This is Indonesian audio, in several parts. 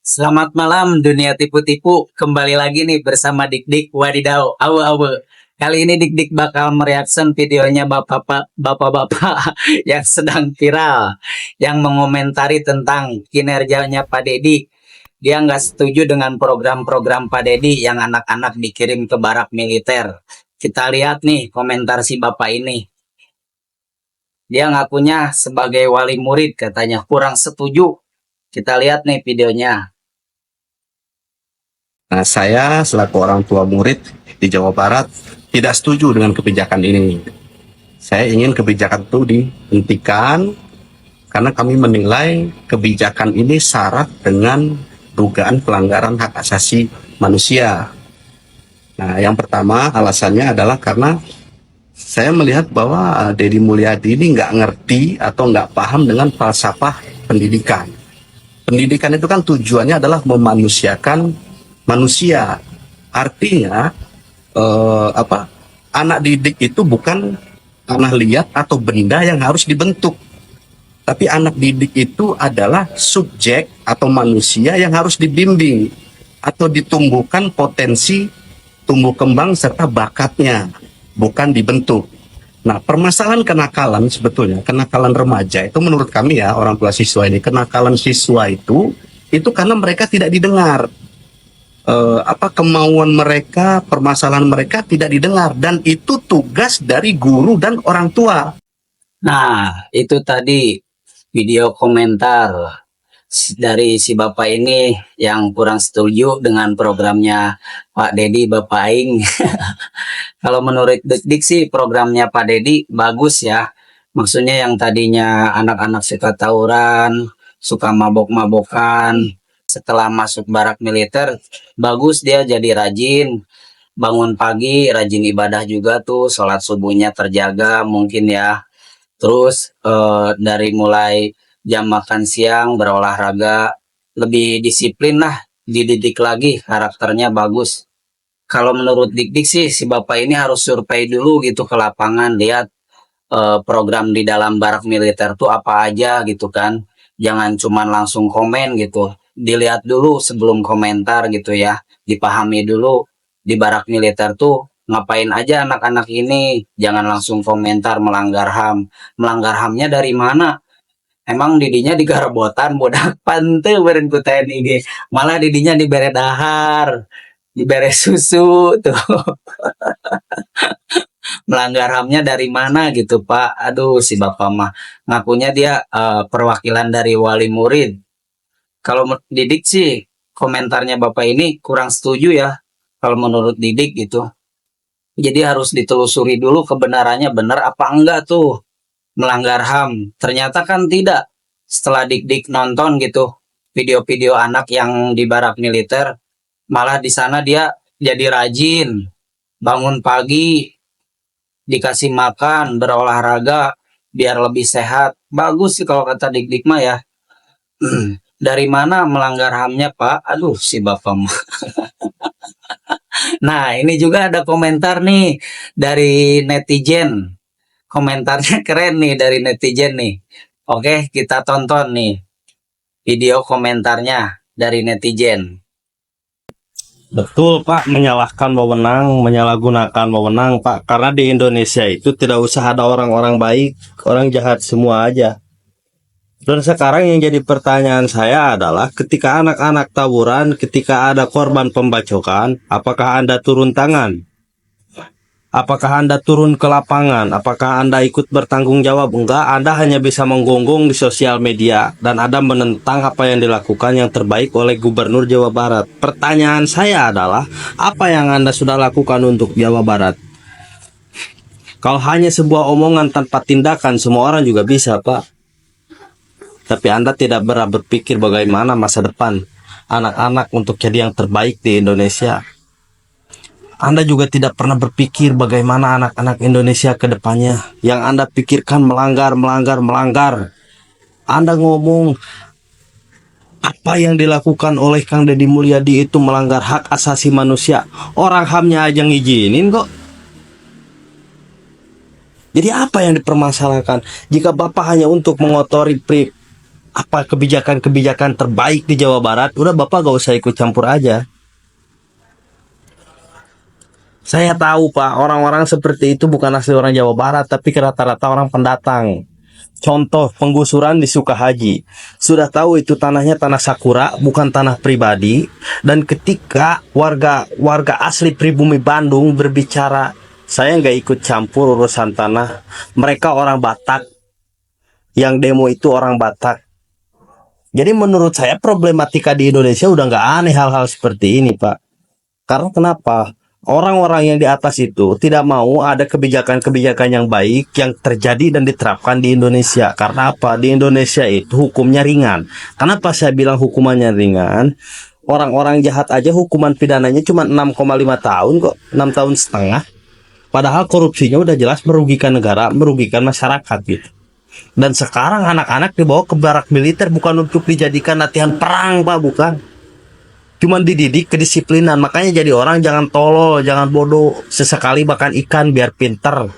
Selamat malam dunia tipu-tipu, kembali lagi nih bersama Dik-Dik Wadidaw, awe-awe. Kali ini Dik-Dik bakal mereaction videonya bapak-bapak yang sedang viral, yang mengomentari tentang kinerjanya Pak Deddy. Dia nggak setuju dengan program-program Pak Deddy yang anak-anak dikirim ke barak militer. Kita lihat nih komentar si bapak ini. Dia ngakunya sebagai wali murid katanya kurang setuju. Kita lihat nih videonya. Nah, saya selaku orang tua murid di Jawa Barat tidak setuju dengan kebijakan ini. Saya ingin kebijakan itu dihentikan karena kami menilai kebijakan ini syarat dengan dugaan pelanggaran hak asasi manusia. Nah, yang pertama alasannya adalah karena saya melihat bahwa Deddy Mulyadi ini nggak ngerti atau nggak paham dengan falsafah pendidikan. Pendidikan itu kan tujuannya adalah memanusiakan manusia. Artinya anak didik itu bukan tanah liat atau benda yang harus dibentuk, tapi anak didik itu adalah subjek atau manusia yang harus dibimbing atau ditumbuhkan potensi tumbuh kembang serta bakatnya, bukan dibentuk. Nah, permasalahan kenakalan sebetulnya, kenakalan remaja itu menurut kami ya, orang tua siswa ini, kenakalan siswa itu karena mereka tidak didengar. Kemauan mereka, permasalahan mereka tidak didengar, dan itu tugas dari guru dan orang tua. Nah, itu tadi video komentar dari si bapak ini yang kurang setuju dengan programnya Pak Deddy, Bapak Aing. Kalau menurut Dik-Dik sih programnya Pak Deddy bagus ya. Maksudnya yang tadinya anak-anak suka tawuran, suka mabok-mabokan, setelah masuk barak militer, bagus dia jadi rajin, bangun pagi, rajin ibadah juga tuh, sholat subuhnya terjaga mungkin ya. Terus dari mulai jam makan siang berolahraga, lebih disiplin lah, dididik lagi, karakternya bagus. Kalau menurut Dik-Dik sih, si bapak ini harus survei dulu gitu ke lapangan, lihat program di dalam barak militer tuh apa aja gitu kan. Jangan cuma langsung komen gitu, dilihat dulu sebelum komentar gitu ya, dipahami dulu di barak militer tuh ngapain aja anak-anak ini, jangan langsung komentar melanggar HAM. Melanggar HAM-nya dari mana? Emang didinya digarabotan bodak pante beren ku TNI ge. Malah didinya dibere dahar, dibere susu tuh. Melanggar HAM-nya dari mana gitu Pak. Aduh si bapak mah ngakunya dia perwakilan dari wali murid. Kalau Didik sih komentarnya bapak ini kurang setuju ya kalau menurut Didik gitu. Jadi harus ditelusuri dulu kebenarannya benar apa enggak tuh melanggar HAM. Ternyata kan tidak. Setelah Dik-Dik nonton gitu video-video anak yang di barak militer, malah di sana dia jadi rajin, bangun pagi, dikasih makan, berolahraga biar lebih sehat. Bagus sih kalau kata Dik-Dik mah ya. Dari mana melanggar HAM-nya Pak? Aduh si bapak mah. Nah ini juga ada komentar nih dari netizen. Komentarnya keren nih dari netizen nih. Oke kita tonton nih video komentarnya dari netizen. Betul Pak, menyalahkan wewenang, menyalahgunakan wewenang Pak. Karena di Indonesia itu tidak usah ada orang-orang baik, orang jahat semua aja. Dan sekarang yang jadi pertanyaan saya adalah ketika anak-anak tawuran, ketika ada korban pembacokan, apakah Anda turun tangan? Apakah Anda turun ke lapangan? Apakah Anda ikut bertanggung jawab? Enggak, Anda hanya bisa menggonggong di sosial media dan Anda menentang apa yang dilakukan yang terbaik oleh Gubernur Jawa Barat. Pertanyaan saya adalah, apa yang Anda sudah lakukan untuk Jawa Barat? Kalau hanya sebuah omongan tanpa tindakan, semua orang juga bisa, Pak. Tapi Anda tidak pernah berpikir bagaimana masa depan anak-anak untuk jadi yang terbaik di Indonesia. Anda juga tidak pernah berpikir bagaimana anak-anak Indonesia ke depannya. Yang Anda pikirkan melanggar. Anda ngomong Apa yang dilakukan oleh Kang Deddy Mulyadi itu melanggar hak asasi manusia. Orang HAM-nya aja ngizinin kok. Jadi apa yang dipermasalahkan? Jika Bapak hanya untuk mengotori kebijakan-kebijakan terbaik di Jawa Barat, udah Bapak gak usah ikut campur aja. Saya tahu Pak, orang-orang seperti itu bukan asli orang Jawa Barat, tapi rata-rata orang pendatang. Contoh penggusuran di Sukahaji. Sudah tahu itu tanahnya tanah Sakura, bukan tanah pribadi. Dan ketika warga asli pribumi Bandung berbicara, saya nggak ikut campur urusan tanah. Mereka orang Batak. Yang demo itu orang Batak. Jadi menurut saya problematika di Indonesia udah nggak aneh hal-hal seperti ini Pak. Karena kenapa? Orang-orang yang di atas itu tidak mau ada kebijakan-kebijakan yang baik yang terjadi dan diterapkan di Indonesia. Karena apa? Di Indonesia itu hukumnya ringan. Kenapa saya bilang hukumannya ringan? Orang-orang jahat aja hukuman pidananya cuma 6,5 tahun kok, 6 tahun setengah. Padahal korupsinya udah jelas merugikan negara, merugikan masyarakat gitu. Dan sekarang anak-anak dibawa ke barak militer bukan untuk dijadikan latihan perang Pak, bukan. Cuman dididik kedisiplinan. Makanya jadi orang jangan tolol, jangan bodoh. Sesekali makan ikan biar pinter.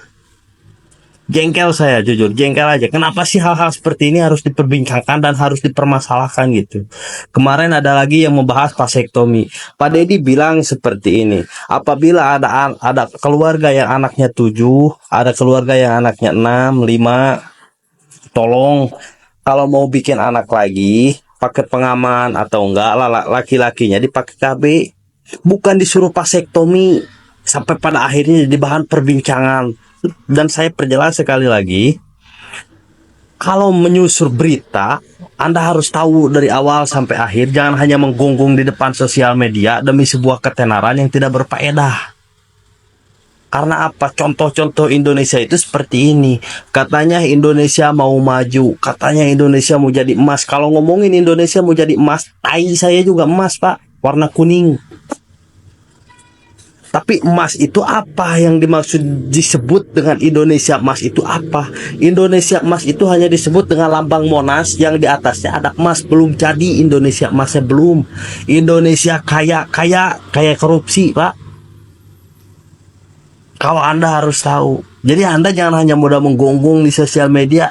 Jengkel saya, jujur, jengkel aja. Kenapa sih hal-hal seperti ini harus diperbincangkan dan harus dipermasalahkan gitu? Kemarin ada lagi yang membahas vasektomi. Pak Deddy bilang seperti ini. Apabila ada keluarga yang anaknya 7, ada keluarga yang anaknya 6, 5, tolong kalau mau bikin anak lagi pakai pengaman atau enggak laki-lakinya dipakai KB, bukan disuruh vasektomi sampai pada akhirnya jadi bahan perbincangan. Dan saya perjelas sekali lagi, kalau menyusur berita Anda harus tahu dari awal sampai akhir, jangan hanya menggonggong di depan sosial media demi sebuah ketenaran yang tidak berfaedah. Karena apa? Contoh-contoh Indonesia itu seperti ini. Katanya Indonesia mau maju, katanya Indonesia mau jadi emas. Kalau ngomongin Indonesia mau jadi emas, tai saya juga emas Pak, warna kuning. Tapi emas itu apa yang dimaksud disebut dengan Indonesia emas itu apa? Indonesia emas itu hanya disebut dengan lambang Monas yang di atasnya ada emas. Belum jadi Indonesia emasnya, belum. Indonesia kaya korupsi Pak. Kalau Anda harus tahu. Jadi Anda jangan hanya mudah menggonggong di sosial media.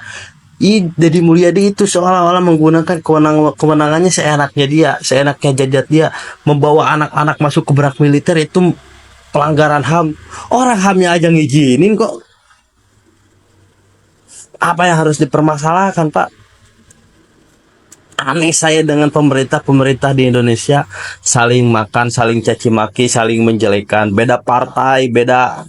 Deddy Mulyadi itu seolah-olah menggunakan kewenangannya seenaknya dia, seenaknya jajat dia, membawa anak-anak masuk ke barak militer itu pelanggaran HAM. Orang HAM-nya aja ngizinin kok. Apa yang harus dipermasalahkan Pak? Aneh saya dengan pemerintah di Indonesia saling makan, saling caci maki, saling menjelekan. Beda partai, beda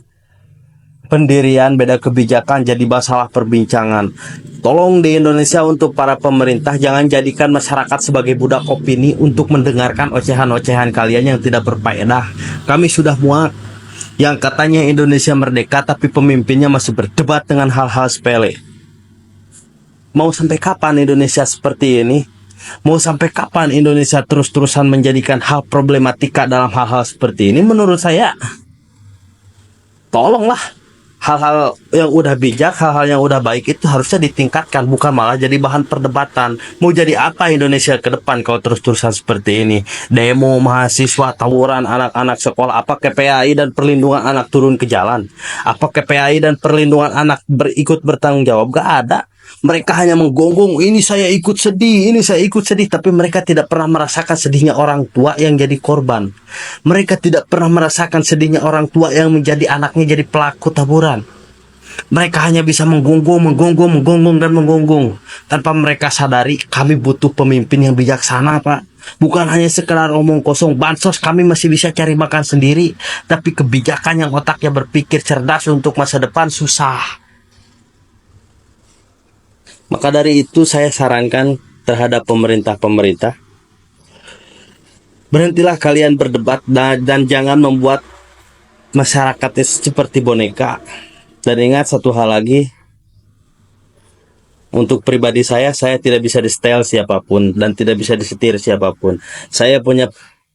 pendirian, beda kebijakan jadi masalah perbincangan. Tolong di Indonesia untuk para pemerintah jangan jadikan masyarakat sebagai budak opini untuk mendengarkan ocehan-ocehan kalian yang tidak berfaedah. Kami sudah muak yang katanya Indonesia merdeka tapi pemimpinnya masih berdebat dengan hal-hal sepele. Mau sampai kapan Indonesia seperti ini? Mau sampai kapan Indonesia terus-terusan menjadikan hal problematika dalam hal-hal seperti ini? Menurut saya, tolonglah. Hal-hal yang udah bijak, hal-hal yang udah baik itu harusnya ditingkatkan, bukan malah jadi bahan perdebatan. Mau jadi apa Indonesia ke depan kalau terus-terusan seperti ini? Demo mahasiswa, tawuran anak-anak sekolah, apa KPAI dan perlindungan anak turun ke jalan? Apa KPAI dan perlindungan anak ikut bertanggung jawab? Gak ada. Mereka hanya menggonggong, ini saya ikut sedih, tapi mereka tidak pernah merasakan sedihnya orang tua yang jadi korban. Mereka tidak pernah merasakan sedihnya orang tua yang menjadi anaknya jadi pelaku taburan. Mereka hanya bisa menggonggong tanpa mereka sadari kami butuh pemimpin yang bijaksana Pak. Bukan hanya sekedar omong kosong. Bansos kami masih bisa cari makan sendiri, tapi kebijakan yang otaknya berpikir cerdas untuk masa depan susah. Maka dari itu saya sarankan terhadap pemerintah, berhentilah kalian berdebat dan jangan membuat masyarakatnya seperti boneka. Dan ingat satu hal lagi, untuk pribadi saya tidak bisa di-style siapapun dan tidak bisa disetir siapapun. Saya punya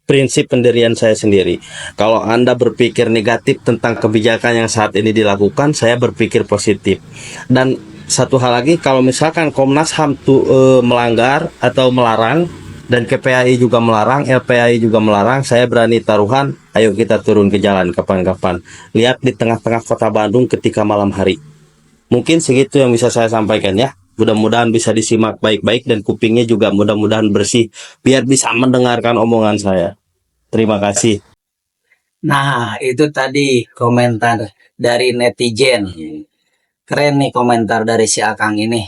prinsip pendirian saya sendiri. Kalau Anda berpikir negatif tentang kebijakan yang saat ini dilakukan, saya berpikir positif. Dan satu hal lagi, kalau misalkan Komnas HAM melanggar atau melarang, Dan KPAI juga melarang, LPAI juga melarang. Saya berani taruhan, ayo kita turun ke jalan kapan-kapan. Lihat di tengah-tengah kota Bandung ketika malam hari. Mungkin segitu yang bisa saya sampaikan ya. Mudah-mudahan bisa disimak baik-baik dan kupingnya juga mudah-mudahan bersih biar bisa mendengarkan omongan saya. Terima kasih. Nah, itu tadi komentar dari netizen. Keren nih komentar dari si Akang ini.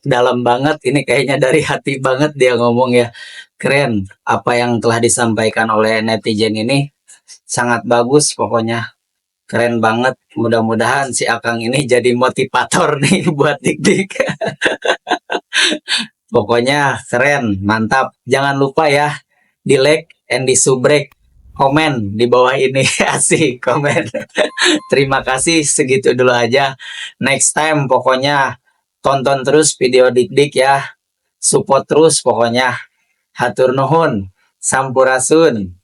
Dalam banget, ini kayaknya dari hati banget dia ngomong ya. Keren, apa yang telah disampaikan oleh netizen ini sangat bagus pokoknya. Keren banget. Mudah-mudahan si Akang ini jadi motivator nih buat dik-dik. Pokoknya keren, mantap. Jangan lupa ya, di like and di subrek, komen di bawah ini. Asik, komen. Terima kasih, segitu dulu aja. Next time pokoknya tonton terus video dik-dik ya. Support terus pokoknya. Hatur nuhun, sampurasun.